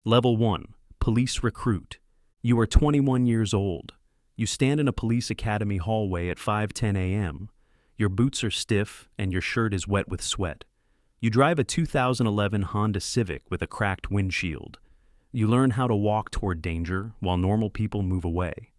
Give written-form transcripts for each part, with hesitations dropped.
Level 1. Police Recruit. You are 21 years old. You stand in a police academy hallway at 5:10 a.m. Your boots are stiff and your shirt is wet with sweat. You drive a 2011 Honda Civic with a cracked windshield. You learn how to walk toward danger while normal people move away.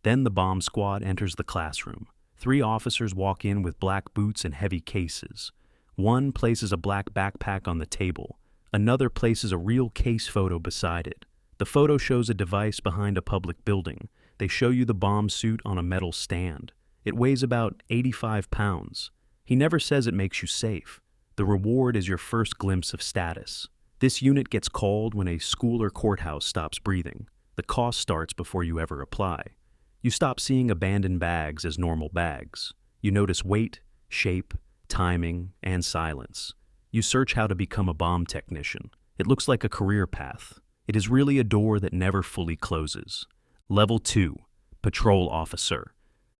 Then the bomb squad enters the classroom. 3 officers walk in with black boots and heavy cases. One places a black backpack on the table. Another places a real case photo beside it. The photo shows a device behind a public building. They show you the bomb suit on a metal stand. It weighs about 85 pounds. He never says it makes you safe. The reward is your first glimpse of status. This unit gets called when a school or courthouse stops breathing. The cost starts before you ever apply. You stop seeing abandoned bags as normal bags. You notice weight, shape, timing, and silence. You search how to become a bomb technician. It looks like a career path. It is really a door that never fully closes. Level 2. Patrol Officer.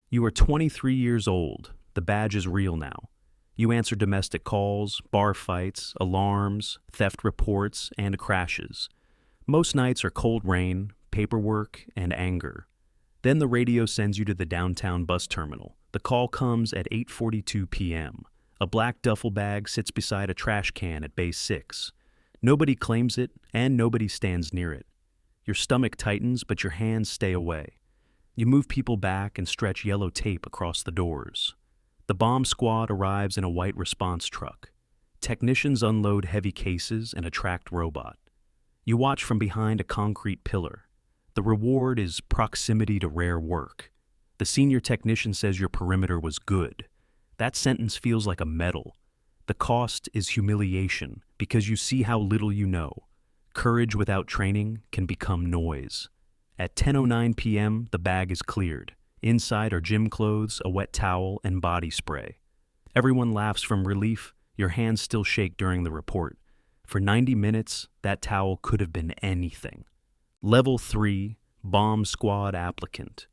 You are 23 years old. The badge is real now. You answer domestic calls, bar fights, alarms, theft reports, and crashes. Most nights are cold rain, paperwork, and anger. Then the radio sends you to the downtown bus terminal. The call comes at 8:42 p.m. A black duffel bag sits beside a trash can at Base 6. Nobody claims it, and nobody stands near it. Your stomach tightens, but your hands stay away. You move people back and stretch yellow tape across the doors. The bomb squad arrives in a white response truck. Technicians unload heavy cases and a tracked robot. You watch from behind a concrete pillar. The reward is proximity to rare work. The senior technician says your perimeter was good. That sentence feels like a medal. The cost is humiliation because you see how little you know. Courage without training can become noise. At 10:09 p.m., the bag is cleared. Inside are gym clothes, a wet towel, and body spray. Everyone laughs from relief. Your hands still shake during the report. For 90 minutes, that towel could have been anything. Level 3, Bomb Squad Applicant.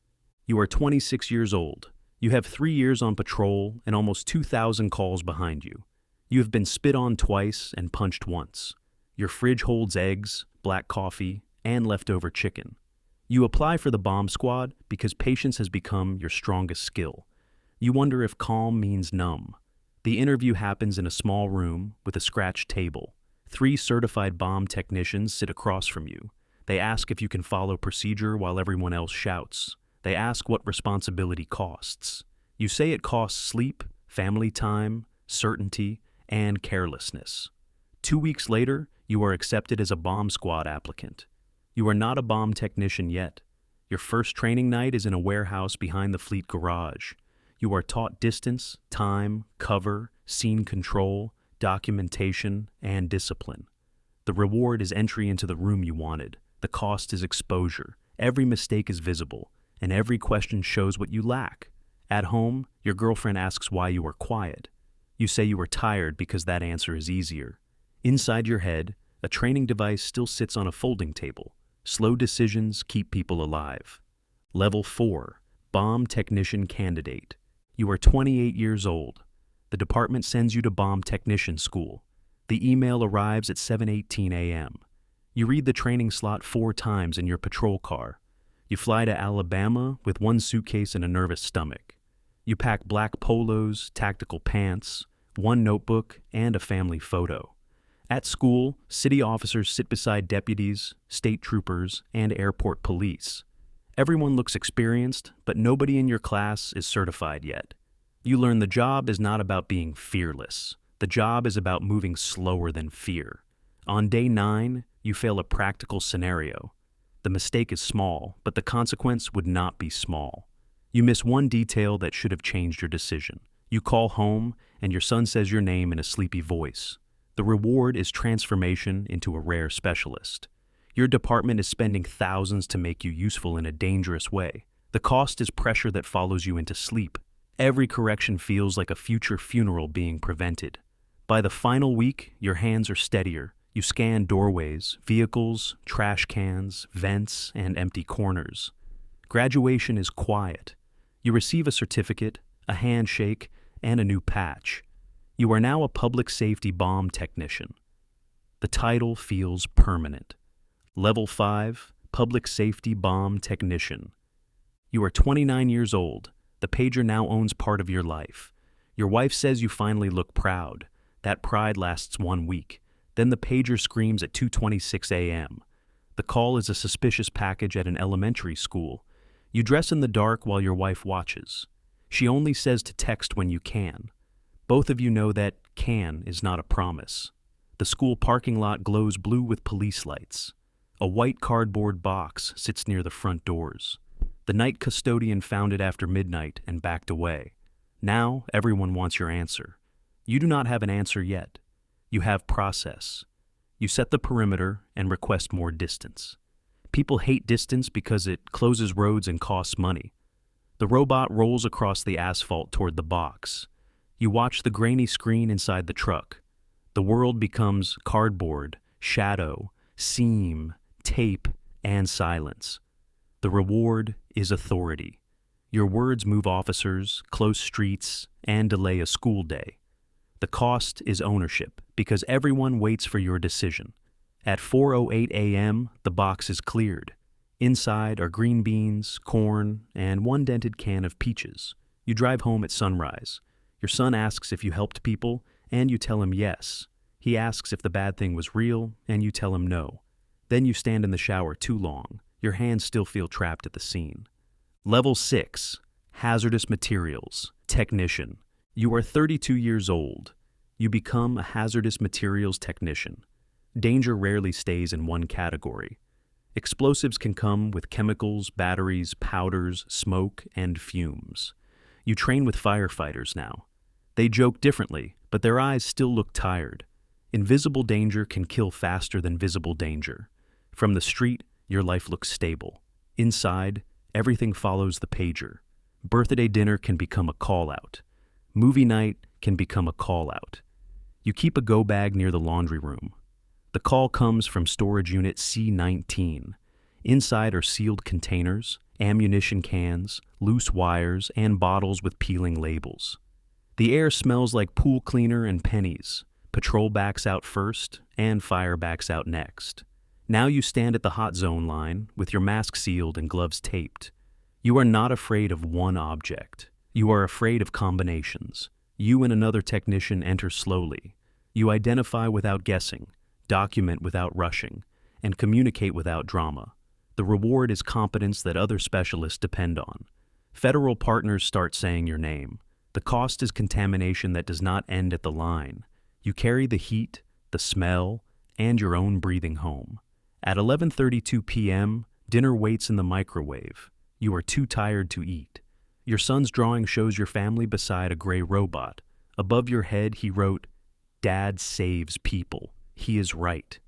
You are 26 years old. You have 3 years on patrol and almost 2,000 calls behind you. You have been spit on twice and punched once. Your fridge holds eggs, black coffee, and leftover chicken. You apply for the bomb squad because patience has become your strongest skill. You wonder if calm means numb. The interview happens in a small room with a scratched table. 3 certified bomb technicians sit across from you. They ask if you can follow procedure while everyone else shouts. They ask what responsibility costs. You say it costs sleep, family time, certainty, and carelessness. 2 weeks later, you are accepted as a bomb squad applicant. You are not a bomb technician yet. Your first training night is in a warehouse behind the fleet garage. You are taught distance, time, cover, scene control, documentation, and discipline. The reward is entry into the room you wanted. The cost is exposure. Every mistake is visible, and every question shows what you lack. At home, your girlfriend asks why you are quiet. You say you are tired because that answer is easier. Inside your head, a training device still sits on a folding table. Slow decisions keep people alive. Level 4, Bomb Technician Candidate. You are 28 years old. The department sends you to bomb technician school. The email arrives at 7:18 a.m. You read the training slot 4 times in your patrol car. You fly to Alabama with 1 suitcase and a nervous stomach. You pack black polos, tactical pants, 1 notebook, and a family photo. At school, city officers sit beside deputies, state troopers, and airport police. Everyone looks experienced, but nobody in your class is certified yet. You learn the job is not about being fearless. The job is about moving slower than fear. On day 9, you fail a practical scenario. The mistake is small, but the consequence would not be small. You miss 1 detail that should have changed your decision. You call home, and your son says your name in a sleepy voice. The reward is transformation into a rare specialist. Your department is spending thousands to make you useful in a dangerous way. The cost is pressure that follows you into sleep. Every correction feels like a future funeral being prevented. By the final week, your hands are steadier. You scan doorways, vehicles, trash cans, vents, and empty corners. Graduation is quiet. You receive a certificate, a handshake, and a new patch. You are now a public safety bomb technician. The title feels permanent. Level 5, Public Safety Bomb Technician. You are 29 years old. The pager now owns part of your life. Your wife says you finally look proud. That pride lasts 1 week. Then the pager screams at 2:26 a.m. The call is a suspicious package at an elementary school. You dress in the dark while your wife watches. She only says to text when you can. Both of you know that can is not a promise. The school parking lot glows blue with police lights. A white cardboard box sits near the front doors. The night custodian found it after midnight and backed away. Now everyone wants your answer. You do not have an answer yet. You have process. You set the perimeter and request more distance. People hate distance because it closes roads and costs money. The robot rolls across the asphalt toward the box. You watch the grainy screen inside the truck. The world becomes cardboard, shadow, seam, tape, and silence. The reward is authority. Your words move officers, close streets, and delay a school day. The cost is ownership, because everyone waits for your decision. At 4:08 a.m., the box is cleared. Inside are green beans, corn, and one dented can of peaches. You drive home at sunrise. Your son asks if you helped people, and you tell him yes. He asks if the bad thing was real, and you tell him no. Then you stand in the shower too long. Your hands still feel trapped at the scene. Level 6, Hazardous Materials Technician. You are 32 years old. You become a hazardous materials technician. Danger rarely stays in one category. Explosives can come with chemicals, batteries, powders, smoke, and fumes. You train with firefighters now. They joke differently, but their eyes still look tired. Invisible danger can kill faster than visible danger. From the street, your life looks stable. Inside, everything follows the pager. Birthday dinner can become a call-out. Movie night can become a call-out. You keep a go bag near the laundry room. The call comes from storage unit C19. Inside are sealed containers, ammunition cans, loose wires, and bottles with peeling labels. The air smells like pool cleaner and pennies. Patrol backs out first, and fire backs out next. Now you stand at the hot zone line with your mask sealed and gloves taped. You are not afraid of one object. You are afraid of combinations. You and another technician enter slowly. You identify without guessing, document without rushing, and communicate without drama. The reward is competence that other specialists depend on. Federal partners start saying your name. The cost is contamination that does not end at the line. You carry the heat, the smell, and your own breathing home. At 11:32 p.m., dinner waits in the microwave. You are too tired to eat. Your son's drawing shows your family beside a gray robot. Above your head, he wrote, "Dad saves people. He is right.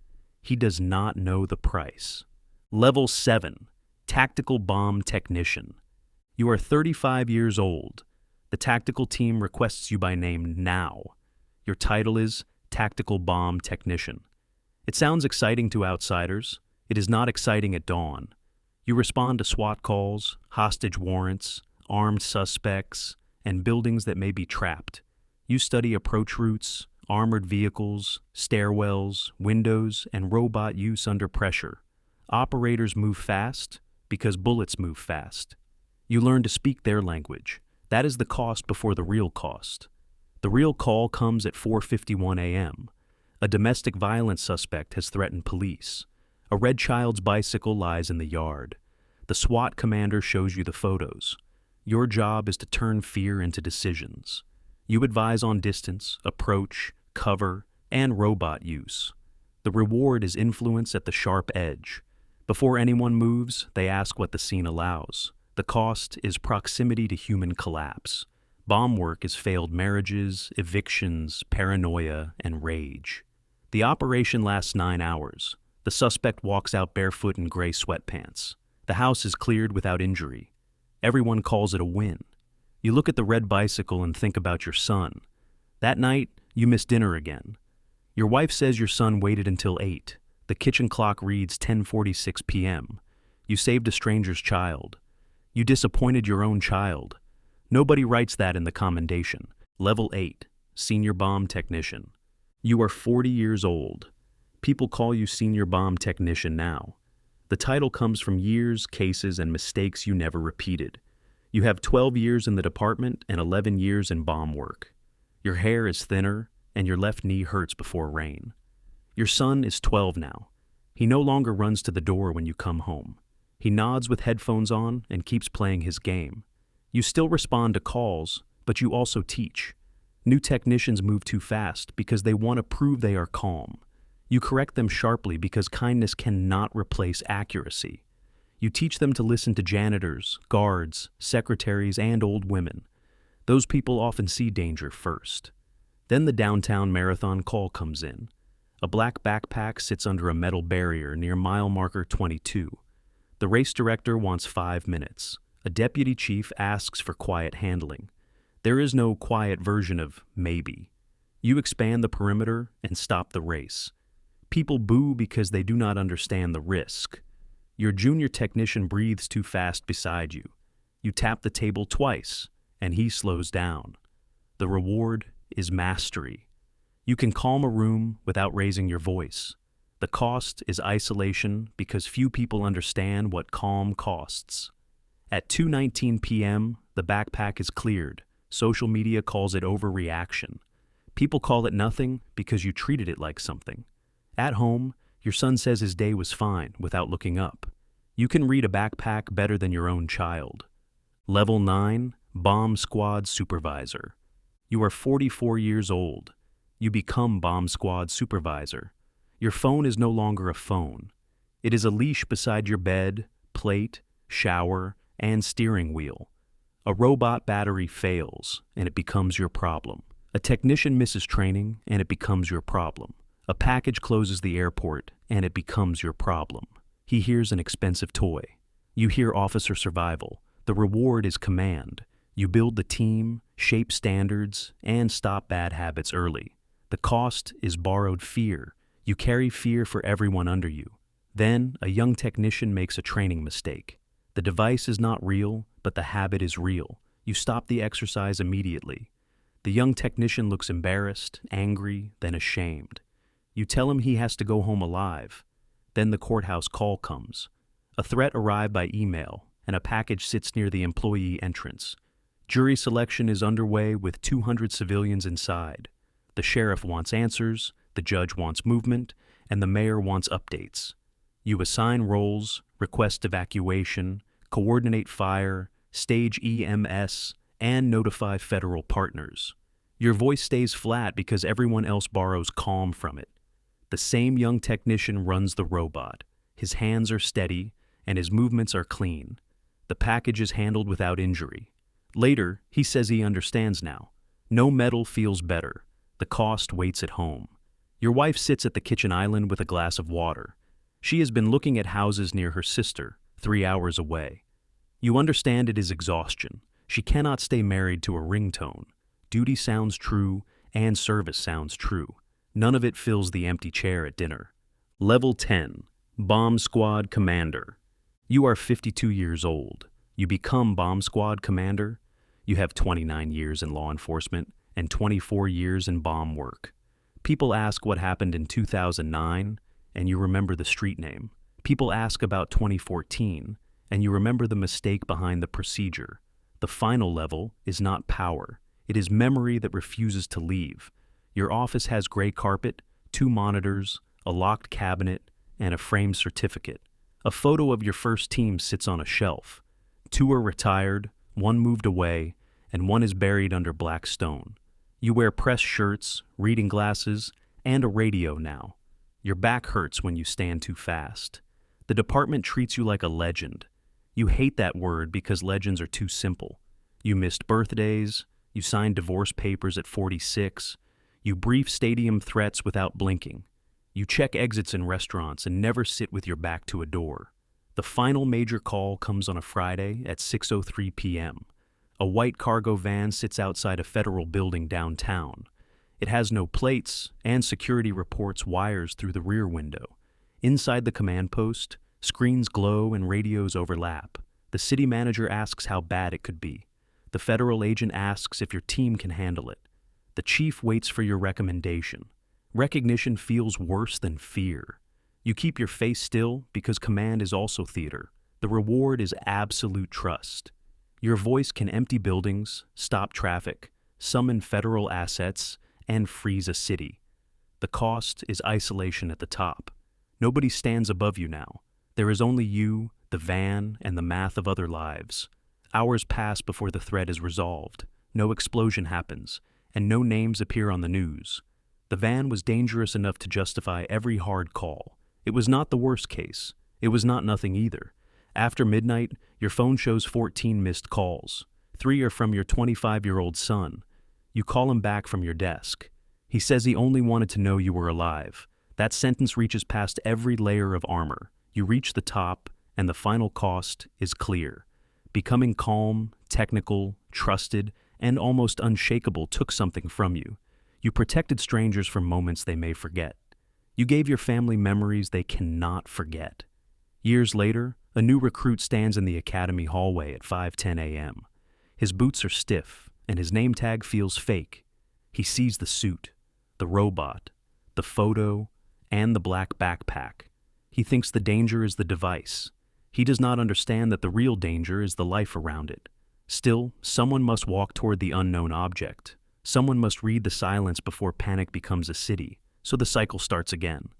He does not know the price." Level 7, Tactical Bomb Technician. You are 35 years old. The tactical team requests you by name now. Your title is Tactical Bomb Technician. It sounds exciting to outsiders. It is not exciting at dawn. You respond to SWAT calls, hostage warrants, armed suspects, and buildings that may be trapped. You study approach routes, armored vehicles, stairwells, windows, and robot use under pressure. Operators move fast because bullets move fast. You learn to speak their language. That is the cost before the real cost. The real call comes at 4:51 a.m. A domestic violence suspect has threatened police. A red child's bicycle lies in the yard. The SWAT commander shows you the photos. Your job is to turn fear into decisions. You advise on distance, approach, cover, and robot use. The reward is influence at the sharp edge. Before anyone moves, they ask what the scene allows. The cost is proximity to human collapse. Bomb work is failed marriages, evictions, paranoia, and rage. The operation lasts 9 hours. The suspect walks out barefoot in gray sweatpants. The house is cleared without injury. Everyone calls it a win. You look at the red bicycle and think about your son. That night, you miss dinner again. Your wife says your son waited until 8. The kitchen clock reads 10:46 p.m. You saved a stranger's child. You disappointed your own child. Nobody writes that in the commendation. Level 8, Senior Bomb Technician. You are 40 years old. People call you senior bomb technician now. The title comes from years, cases, and mistakes you never repeated. You have 12 years in the department and 11 years in bomb work. Your hair is thinner, and your left knee hurts before rain. Your son is 12 now. He no longer runs to the door when you come home. He nods with headphones on and keeps playing his game. You still respond to calls, but you also teach. New technicians move too fast because they want to prove they are calm. You correct them sharply because kindness cannot replace accuracy. You teach them to listen to janitors, guards, secretaries, and old women. Those people often see danger first. Then the downtown marathon call comes in. A black backpack sits under a metal barrier near mile marker 22. The race director wants 5 minutes. A deputy chief asks for quiet handling. There is no quiet version of maybe. You expand the perimeter and stop the race. People boo because they do not understand the risk. Your junior technician breathes too fast beside you. You tap the table twice, and he slows down. The reward is mastery. You can calm a room without raising your voice. The cost is isolation because few people understand what calm costs. At 2:19 p.m., the backpack is cleared. Social media calls it overreaction. People call it nothing because you treated it like something. At home, your son says his day was fine without looking up. You can read a backpack better than your own child. Level 9, Bomb Squad Supervisor. You are 44 years old. You become Bomb Squad Supervisor. Your phone is no longer a phone. It is a leash beside your bed, plate, shower, and steering wheel. A robot battery fails, and it becomes your problem. A technician misses training, and it becomes your problem. A package closes the airport, and it becomes your problem. He hears an expensive toy. You hear officer survival. The reward is command. You build the team, shape standards, and stop bad habits early. The cost is borrowed fear. You carry fear for everyone under you. Then, a young technician makes a training mistake. The device is not real, but the habit is real. You stop the exercise immediately. The young technician looks embarrassed, angry, then ashamed. You tell him he has to go home alive. Then the courthouse call comes. A threat arrived by email, and a package sits near the employee entrance. Jury selection is underway with 200 civilians inside. The sheriff wants answers, the judge wants movement, and the mayor wants updates. You assign roles, request evacuation, coordinate fire, stage EMS, and notify federal partners. Your voice stays flat because everyone else borrows calm from it. The same young technician runs the robot. His hands are steady, and his movements are clean. The package is handled without injury. Later, he says he understands now. No metal feels better. The cost waits at home. Your wife sits at the kitchen island with a glass of water. She has been looking at houses near her sister, 3 hours away. You understand it is exhaustion. She cannot stay married to a ringtone. Duty sounds true, and service sounds true. None of it fills the empty chair at dinner. Level 10, Bomb Squad Commander. You are 52 years old. You become Bomb Squad Commander. You have 29 years in law enforcement and 24 years in bomb work. People ask what happened in 2009, and you remember the street name. People ask about 2014, and you remember the mistake behind the procedure. The final level is not power. It is memory that refuses to leave. Your office has gray carpet, 2 monitors, a locked cabinet, and a framed certificate. A photo of your first team sits on a shelf. 2 are retired, 1 moved away, and 1 is buried under black stone. You wear pressed shirts, reading glasses, and a radio now. Your back hurts when you stand too fast. The department treats you like a legend. You hate that word because legends are too simple. You missed birthdays, you signed divorce papers at 46, you brief stadium threats without blinking. You check exits in restaurants and never sit with your back to a door. The final major call comes on a Friday at 6:03 p.m. A white cargo van sits outside a federal building downtown. It has no plates, and security reports wires through the rear window. Inside the command post, screens glow and radios overlap. The city manager asks how bad it could be. The federal agent asks if your team can handle it. The chief waits for your recommendation. Recognition feels worse than fear. You keep your face still because command is also theater. The reward is absolute trust. Your voice can empty buildings, stop traffic, summon federal assets, and freeze a city. The cost is isolation at the top. Nobody stands above you now. There is only you, the van, and the math of other lives. Hours pass before the threat is resolved. No explosion happens, and no names appear on the news. The van was dangerous enough to justify every hard call. It was not the worst case. It was not nothing either. After midnight, your phone shows 14 missed calls. 3 are from your 25-year-old son. You call him back from your desk. He says he only wanted to know you were alive. That sentence reaches past every layer of armor. You reach the top, and the final cost is clear. Becoming calm, technical, trusted, and almost unshakable took something from you. You protected strangers from moments they may forget. You gave your family memories they cannot forget. Years later, a new recruit stands in the academy hallway at 5:10 a.m. His boots are stiff, and his name tag feels fake. He sees the suit, the robot, the photo, and the black backpack. He thinks the danger is the device. He does not understand that the real danger is the life around it. Still, someone must walk toward the unknown object. Someone must read the silence before panic becomes a city, so the cycle starts again.